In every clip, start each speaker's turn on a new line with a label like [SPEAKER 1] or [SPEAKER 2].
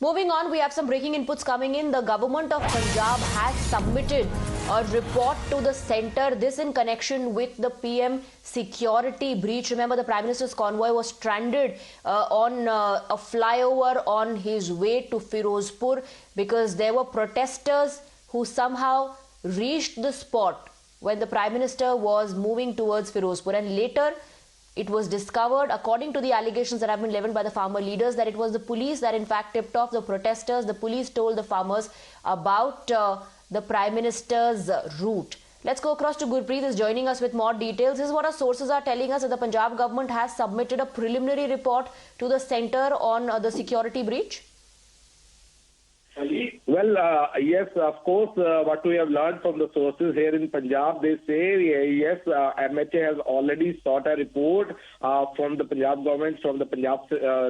[SPEAKER 1] Moving on, we have some breaking inputs coming in. The government of Punjab has submitted a report to the centre. This in connection with the PM security breach. Remember, the Prime Minister's convoy was stranded on a flyover on his way to Ferozpur because there were protesters who somehow reached the spot when the Prime Minister was moving towards Ferozpur, and later it was discovered, according to the allegations that have been leveled by the farmer leaders, that it was the police that in fact tipped off the protesters. The police told the farmers about the Prime Minister's route. Let's go across to Gurpreet, is joining us with more details. This is what our sources are telling us, that the Punjab government has submitted a preliminary report to the centre on the security breach.
[SPEAKER 2] Well, yes, of course, what we have learned from the sources here in Punjab, they say, yes, MHA has already sought a report from the Punjab government, from the Punjab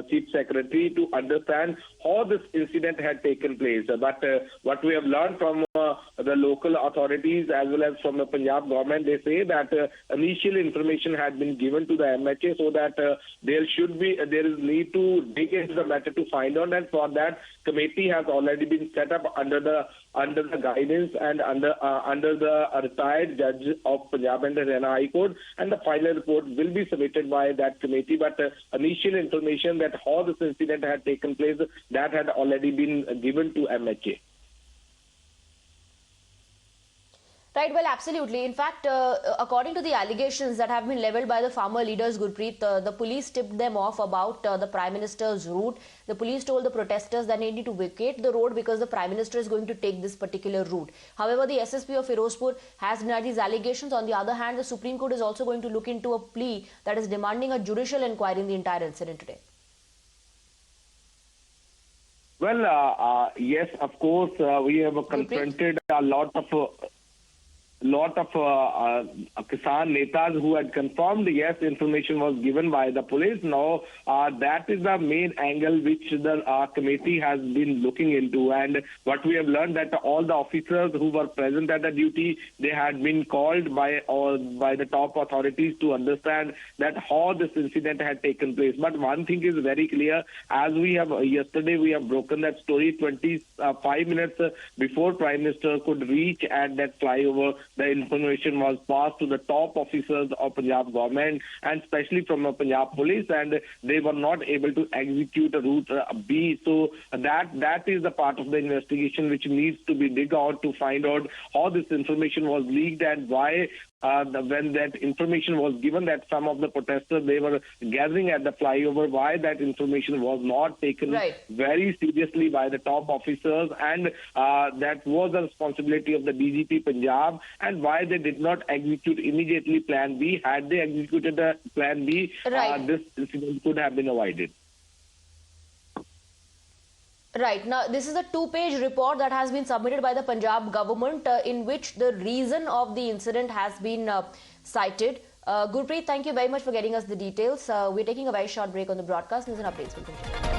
[SPEAKER 2] Chief Secretary, to understand how this incident had taken place. But what we have learned from the local authorities as well as from the Punjab government, they say that initial information had been given to the MHA so that there is need to dig into the matter to find out, and for that committee has already been set up under the guidance and under the retired judge of Punjab and Haryana High Court, and the final report will be submitted by that committee. But initial information that how this incident had taken place, that had already been given to MHA.
[SPEAKER 1] Right, well, absolutely. In fact, according to the allegations that have been leveled by the farmer leaders, Gurpreet, the police tipped them off about the Prime Minister's route. The police told the protesters that they need to vacate the road because the Prime Minister is going to take this particular route. However, the SSP of Ferozpur has denied these allegations. On the other hand, the Supreme Court is also going to look into a plea that is demanding a judicial inquiry in the entire incident today.
[SPEAKER 2] Well, yes, of course, we have confronted a lot of Kisan Netas who had confirmed, yes, information was given by the police. Now, that is the main angle which the committee has been looking into. And what we have learned, that all the officers who were present at the duty, they had been called by the top authorities to understand that how this incident had taken place. But one thing is very clear, as we have yesterday, we have broken that story 25 minutes before Prime Minister could reach at that flyover. The information was passed to the top officers of Punjab government and especially from the Punjab police, and they were not able to execute a route B. So that is the part of the investigation which needs to be dig out to find out how this information was leaked and why when that information was given that some of the protesters, they were gathering at the flyover, why that information was not taken very seriously by the top officers, and that was the responsibility of the DGP Punjab, and why they did not execute immediately Plan B. Had they executed the Plan B, this incident could have been avoided.
[SPEAKER 1] Right. Now, this is a two-page report that has been submitted by the Punjab government in which the reason of the incident has been cited. Gurpreet, thank you very much for getting us the details. We're taking a very short break on the broadcast. News and updates will continue.